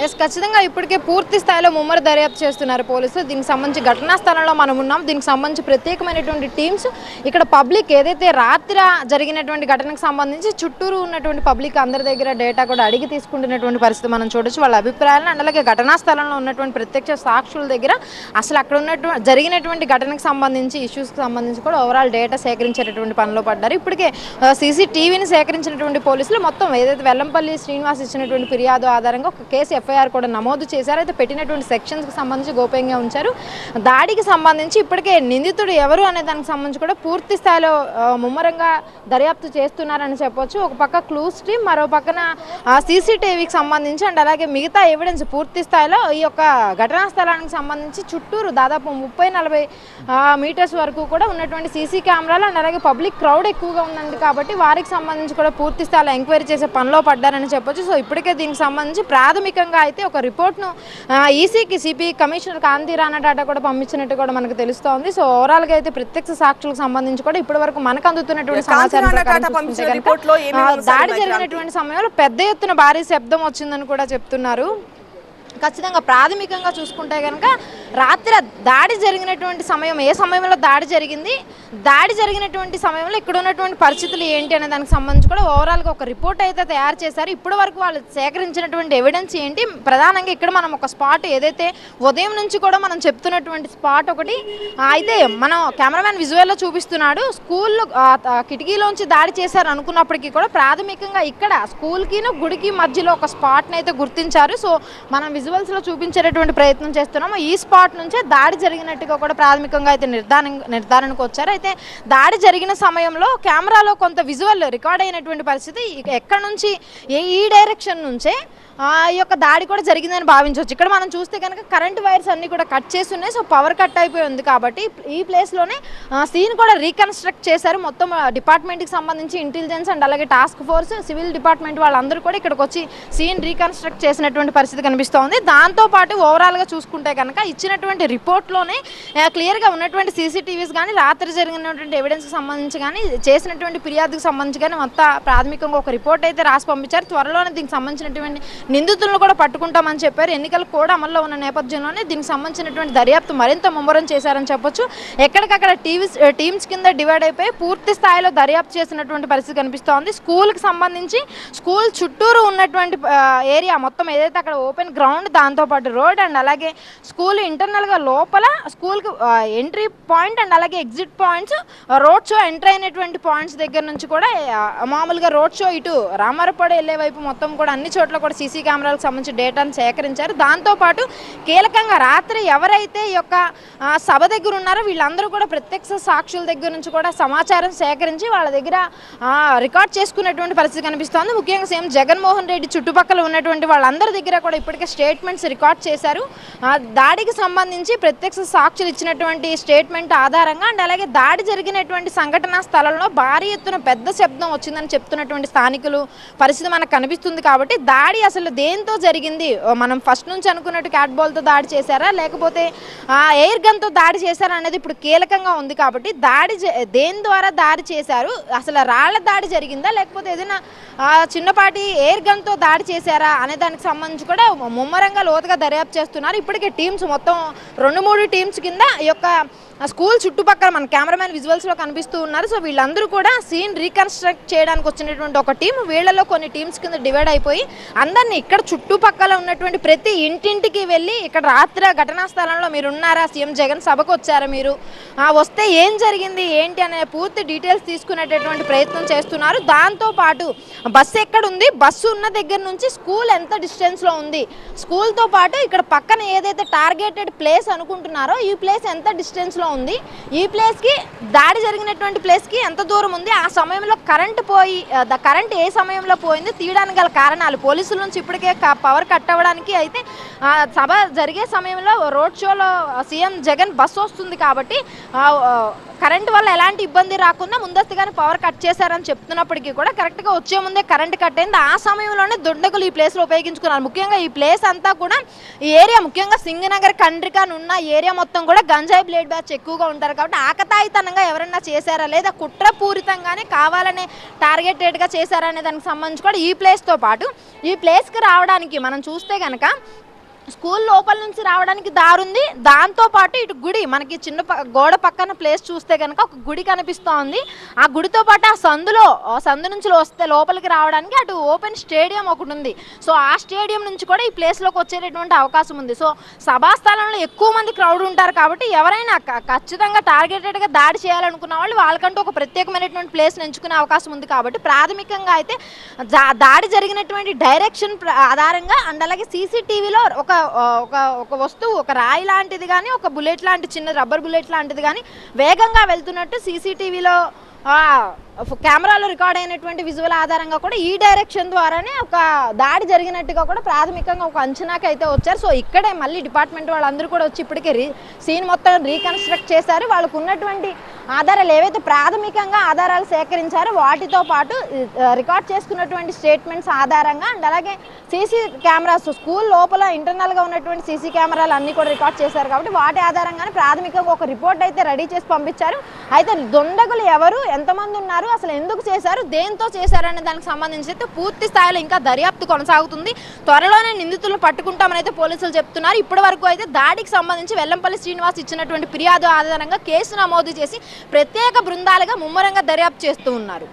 Yes ఖచ్చితంగా ఇప్పటికే పూర్తి స్థాయిలో ముమ్మర దర్యాప్తు చేస్తున్నారు పోలీసులు. దీనికి సంబంధించి ఘటనా స్థలంలో మనం ఉన్నాం. దీనికి సంబంధించి ప్రత్యేకమైనటువంటి టీమ్స్ ఇక్కడ పబ్లిక్ ఏదైతే రాత్రి జరిగినటువంటి ఘటనకు సంబంధించి చుట్టూరు ఉన్నటువంటి పబ్లిక్ అందరి దగ్గర డేటా కూడా అడిగి తీసుకుంటున్నటువంటి పరిస్థితి మనం చూడొచ్చు. వాళ్ళ అభిప్రాయాలను అండ్ అలాగే ఘటనా స్థలంలో ఉన్నటువంటి ప్రత్యక్ష సాక్షుల దగ్గర అసలు అక్కడ ఉన్నటువంటి జరిగినటువంటి ఘటనకు సంబంధించి ఇష్యూస్కి సంబంధించి కూడా ఓవరాల్ డేటా సేకరించేటటువంటి పనిలో పడ్డారు. ఇప్పటికే సీసీటీవీని సేకరించినటువంటి పోలీసులు మొత్తం ఏదైతే వెల్లంపల్లి శ్రీనివాస్ ఇచ్చినటువంటి ఫిర్యాదు ఆధారంగా ఒక కేసు ఎఫ్ఐఆర్ కూడా నమోదు చేశారు. అయితే పెట్టినటువంటి సెక్షన్స్కి సంబంధించి గోప్యంగా ఉంచారు. దాడికి సంబంధించి ఇప్పటికే నిందితుడు ఎవరు అనే దానికి సంబంధించి కూడా పూర్తి స్థాయిలో ముమ్మరంగా దర్యాప్తు చేస్తున్నారని చెప్పొచ్చు. ఒక పక్క క్లూస్ టీమ్, మరో పక్కన సీసీటీవీకి సంబంధించి అండ్ అలాగే మిగతా ఎవిడెన్స్ పూర్తి స్థాయిలో ఈ యొక్క ఘటనా స్థలానికి సంబంధించి చుట్టూరు దాదాపు 30-40 మీటర్స్ వరకు కూడా ఉన్నటువంటి సీసీ కెమెరాలు అండ్ అలాగే పబ్లిక్ క్రౌడ్ ఎక్కువగా ఉంది కాబట్టి వారికి సంబంధించి కూడా పూర్తి స్థాయిలో ఎంక్వైరీ చేసే పనిలో పడ్డారని చెప్పొచ్చు. సో ఇప్పటికే దీనికి సంబంధించి ప్రాథమికంగా అయితే ఒక రిపోర్ట్ను ఈసీకి సిపి కమిషనర్ కాంతి రాణా టాటా కూడా పంపించినట్టు కూడా మనకు తెలుస్తోంది. సో ఓవరాల్గా అయితే ప్రత్యక్ష సాక్షులకు సంబంధించి కూడా ఇప్పటి వరకు మనకు అందుతున్నటువంటి సమాచారం దాడి జరిగినటువంటి సమయంలో పెద్ద ఎత్తున భారీ శబ్దం వచ్చిందని కూడా చెప్తున్నారు. ఖచ్చితంగా ప్రాథమికంగా చూసుకుంటే కనుక రాత్రి దాడి జరిగినటువంటి సమయం ఏ సమయంలో దాడి జరిగింది, దాడి జరిగినటువంటి సమయంలో ఇక్కడ ఉన్నటువంటి పరిస్థితులు ఏంటి అనే దానికి సంబంధించి కూడా ఓవరాల్గా ఒక రిపోర్ట్ అయితే తయారు చేశారు. ఇప్పటి వరకు వాళ్ళు సేకరించినటువంటి ఎవిడెన్స్ ఏంటి, ప్రధానంగా ఇక్కడ మనం ఒక స్పాట్ ఏదైతే ఉదయం నుంచి కూడా మనం చెప్తున్నటువంటి స్పాట్ ఒకటి అయితే మనం కెమెరామ్యాన్ విజువల్లో చూపిస్తున్నాడు. స్కూల్లో కిటికీలోంచి దాడి చేశారు అనుకున్నప్పటికీ కూడా ప్రాథమికంగా ఇక్కడ స్కూల్కిను గుడికి మధ్యలో ఒక స్పాట్ని అయితే గుర్తించారు. సో మనం విజువల్స్లో చూపించేటటువంటి ప్రయత్నం చేస్తున్నాము. ఈ స్పాట్ నుంచే దాడి జరిగినట్టుగా కూడా ప్రాథమికంగా అయితే నిర్ధారణకు వచ్చారు. అయితే దాడి జరిగిన సమయంలో కెమెరాలో కొంత విజువల్ రికార్డ్ అయినటువంటి పరిస్థితి ఎక్కడి నుంచి ఈ డైరెక్షన్ నుంచే ఈ యొక్క దాడి కూడా జరిగిందని భావించవచ్చు. ఇక్కడ మనం చూస్తే కనుక కరెంట్ వైర్స్ అన్నీ కూడా కట్ చేసి ఉన్నాయి. సో పవర్ కట్ అయిపోయి ఉంది కాబట్టి ఈ ప్లేస్లోనే సీన్ కూడా రీకన్స్ట్రక్ట్ చేశారు. మొత్తం డిపార్ట్మెంట్కి సంబంధించి ఇంటెలిజెన్స్ అండ్ అలాగే టాస్క్ ఫోర్స్, సివిల్ డిపార్ట్మెంట్ వాళ్ళందరూ కూడా ఇక్కడికి వచ్చి సీన్ రీకన్స్ట్రక్ట్ చేసినటువంటి పరిస్థితి కనిపిస్తోంది. దాంతోపాటు ఓవరాల్గా చూసుకుంటే కనుక ఇచ్చినటువంటి రిపోర్ట్లోనే క్లియర్గా ఉన్నటువంటి సీసీటీవీస్ కానీ రాత్రి జరిగినటువంటి ఎవిడెన్స్కి సంబంధించి కానీ చేసినటువంటి ఫిర్యాదుకు సంబంధించి కానీ మొత్తం ప్రాథమికంగా ఒక రిపోర్ట్ అయితే రాసి పంపించారు. త్వరలోనే దీనికి సంబంధించినటువంటి నిందితులను కూడా పట్టుకుంటామని చెప్పారు. ఎన్నికలు కూడా అమల్లో ఉన్న నేపథ్యంలోనే దీనికి సంబంధించినటువంటి దర్యాప్తు మరింత ముమ్మరం చేశారని చెప్పొచ్చు. ఎక్కడికక్కడ టీమ్స్ కింద డివైడ్ అయిపోయి పూర్తి స్థాయిలో దర్యాప్తు చేసినటువంటి పరిస్థితి కనిపిస్తోంది. స్కూల్కి సంబంధించి స్కూల్ చుట్టూరు ఉన్నటువంటి ఏరియా మొత్తం ఏదైతే అక్కడ ఓపెన్ గ్రౌండ్, దాంతోపాటు రోడ్ అండ్ అలాగే స్కూల్ ఇంటర్నల్గా లోపల స్కూల్కి ఎంట్రీ పాయింట్ అండ్ అలాగే exit points, road show enter అయినటువంటి పాయింట్స్ దగ్గర నుంచి కూడా మామూలుగా రోడ్ షో ఇటు రామారపాడు వెళ్ళే వైపు మొత్తం కూడా అన్ని చోట్ల కూడా సీసీ కెమెరాలకు సంబంధించి డేటాను సేకరించారు. దాంతోపాటు కీలకంగా రాత్రి ఎవరైతే ఈ యొక్క సభ దగ్గర ఉన్నారో వీళ్ళందరూ కూడా ప్రత్యక్ష సాక్షుల దగ్గర నుంచి కూడా సమాచారం సేకరించి వాళ్ళ దగ్గర రికార్డ్ చేసుకునేటువంటి పరిస్థితి కనిపిస్తోంది. ముఖ్యంగా సీఎం జగన్మోహన్ రెడ్డి చుట్టుపక్కల ఉన్నటువంటి వాళ్ళందరి దగ్గర కూడా ఇప్పటికే స్టేట్మెంట్స్ రికార్డ్ చేశారు. దాడికి సంబంధించి ప్రత్యక్ష సాక్షులు ఇచ్చినటువంటి స్టేట్మెంట్ ఆధారంగా అండ్ అలాగే దాడి జరిగినటువంటి సంఘటనా స్థలంలో భారీ ఎత్తున పెద్ద శబ్దం వచ్చిందని చెప్తున్నటువంటి స్థానికులు పరిస్థితి మనకు కనిపిస్తుంది. కాబట్టి దాడి అసలు దేంతో జరిగింది, మనం ఫస్ట్ నుంచి అనుకున్నట్టు క్యాట్ బాల్తో దాడి చేశారా లేకపోతే ఎయిర్ గన్తో దాడి చేశారా అనేది ఇప్పుడు కీలకంగా ఉంది. కాబట్టి దాడి దేని ద్వారా దాడి చేశారు, అసలు రాళ్ల దాడి జరిగిందా లేకపోతే ఏదైనా చిన్నపాటి ఎయిర్ గన్తో దాడి చేశారా అనే దానికి సంబంధించి కూడా ముమ్మరంగా లోతుగా దర్యాప్తు చేస్తున్నారు. ఇప్పటికే టీమ్స్ మొత్తం 2-3 టీమ్స్ కింద ఈ యొక్క స్కూల్ చుట్టుపక్కల మన కెమెరామ్యాన్ విజువల్స్లో కనిపిస్తూ ఉన్నారు. సో వీళ్ళందరూ కూడా సీన్ రీకన్స్ట్రక్ట్ చేయడానికి వచ్చినటువంటి ఒక టీం, వీళ్ళలో కొన్ని టీమ్స్ కింద డివైడ్ అయిపోయి అందరినీ ఇక్కడ చుట్టుపక్కల ఉన్నటువంటి ప్రతి ఇంటింటికి వెళ్ళి ఇక్కడ రాత్రి ఘటనా స్థలంలో మీరు ఉన్నారా, సీఎం జగన్ సభకు వచ్చారా, మీరు వస్తే ఏం జరిగింది ఏంటి అనే పూర్తి డీటెయిల్స్ తీసుకునేటటువంటి ప్రయత్నం చేస్తున్నారు. దాంతోపాటు బస్సు ఎక్కడుంది, బస్సు ఉన్న దగ్గర నుంచి స్కూల్ ఎంత డిస్టెన్స్లో ఉంది, స్కూల్తో పాటు ఇక్కడ పక్కన ఏదైతే టార్గెటెడ్ ప్లేస్ అనుకుంటున్నారో ఈ ప్లేస్ ఎంత డిస్టెన్స్లో ఉంది, ఈ ప్లేస్కి దాడి జరిగినటువంటి ప్లేస్కి ఎంత దూరం ఉంది, ఆ సమయంలో కరెంట్ ఏ సమయంలో పోయింది, తీయడానికి గల కారణాలు, పోలీసుల నుంచి ఇప్పటికే పవర్ కట్ అవ్వడానికి అయితే సభ జరిగే సమయంలో రోడ్ షోలో సీఎం జగన్ బస్సు వస్తుంది కాబట్టి కరెంట్ వల్ల ఎలాంటి ఇబ్బంది రాకుండా ముందస్తుగానే పవర్ కట్ చేశారని చెప్తున్నప్పటికీ కూడా కరెక్ట్గా వచ్చే ముందే కరెంట్ కట్ అయింది. ఆ సమయంలోనే దుండగులు ఈ ప్లేస్లో ఉపయోగించుకున్నారు. ముఖ్యంగా ఈ ప్లేస్ అంతా కూడా ఈ ఏరియా ముఖ్యంగా సింగనగర్ కండ్రికాన్ ఉన్న ఏరియా మొత్తం కూడా గంజాయి బ్లేడ్ బ్యాచ్ ఎక్కువగా ఉంటారు కాబట్టి ఆకతాయితనంగా ఎవరన్నా చేశారా లేదా కుట్రపూరితంగానే కావాలనే టార్గెటెడ్గా చేశారా అనే దానికి సంబంధించి కూడా ఈ ప్లేస్తో పాటు ఈ ప్లేస్కి రావడానికి మనం చూస్తే కనుక స్కూల్ లోపల నుంచి రావడానికి దారుంది. దాంతోపాటు ఇటు గుడి మనకి చిన్న గోడ పక్కన ప్లేస్ చూస్తే కనుక ఒక గుడి కనిపిస్తూ ఉంది. ఆ గుడితో పాటు ఆ సందు నుంచి వస్తే లోపలికి రావడానికి అటు ఓపెన్ స్టేడియం ఒకటి ఉంది. సో ఆ స్టేడియం నుంచి కూడా ఈ ప్లేస్లోకి వచ్చేటటువంటి అవకాశం ఉంది. సో సభాస్థలంలో ఎక్కువ మంది క్రౌడ్ ఉంటారు కాబట్టి ఎవరైనా ఖచ్చితంగా టార్గెటెడ్గా దాడి చేయాలనుకున్న వాళ్ళు వాళ్ళకంటూ ఒక ప్రత్యేకమైనటువంటి ప్లేస్ని ఎంచుకునే అవకాశం ఉంది. కాబట్టి ప్రాథమికంగా అయితే దాడి జరిగినటువంటి డైరెక్షన్ ఆధారంగా అండ్ అలాగే సీసీటీవీలో ఒక వస్తువు ఒక రాయి లాంటిది కానీ ఒక బుల్లెట్ లాంటి చిన్న రబ్బర్ బుల్లెట్ లాంటిది కానీ వేగంగా వెళ్తున్నట్టు సీసీటీవీలో కెమెరాలో రికార్డ్ అయినటువంటి విజువల్ ఆధారంగా కూడా ఈ డైరెక్షన్ ద్వారానే ఒక దాడి జరిగినట్టుగా కూడా ప్రాథమికంగా ఒక అంచనాకి అయితే వచ్చారు. సో ఇక్కడే మళ్ళీ డిపార్ట్మెంట్ వాళ్ళందరూ కూడా వచ్చి ఇప్పటికే సీన్ మొత్తం రీకన్స్ట్రక్ట్ చేశారు. వాళ్ళకు ఉన్నటువంటి ఆధారాలు ఏవైతే ప్రాథమికంగా ఆధారాలు సేకరించారో వాటితో పాటు రికార్డ్ చేసుకున్నటువంటి స్టేట్మెంట్స్ ఆధారంగా అండ్ అలాగే సీసీ కెమెరాస్ స్కూల్ లోపల ఇంటర్నల్గా ఉన్నటువంటి సీసీ కెమెరాలు అన్నీ కూడా రికార్డ్ చేశారు కాబట్టి వాటి ఆధారంగానే ప్రాథమికంగా ఒక రిపోర్ట్ అయితే రెడీ చేసి పంపించారు. అయితే దుండగులు ఎవరు, ఎంతమంది ఉన్నారు, అసలు ఎందుకు చేశారు, దేంతో చేశారు అనే దానికి సంబంధించి అయితే పూర్తి స్థాయిలో ఇంకా దర్యాప్తు కొనసాగుతుంది. త్వరలోనే నిందితులను పట్టుకుంటామని అయితే పోలీసులు చెప్తున్నారు. ఇప్పటి వరకు అయితే దాడికి సంబంధించి వెల్లంపల్లి శ్రీనివాస్ ఇచ్చినటువంటి ఫిర్యాదు ఆధారంగా కేసు నమోదు చేసి ప్రత్యేక బృందాలుగా ముమ్మరంగా దర్యాప్తు చేస్తూ ఉన్నారు.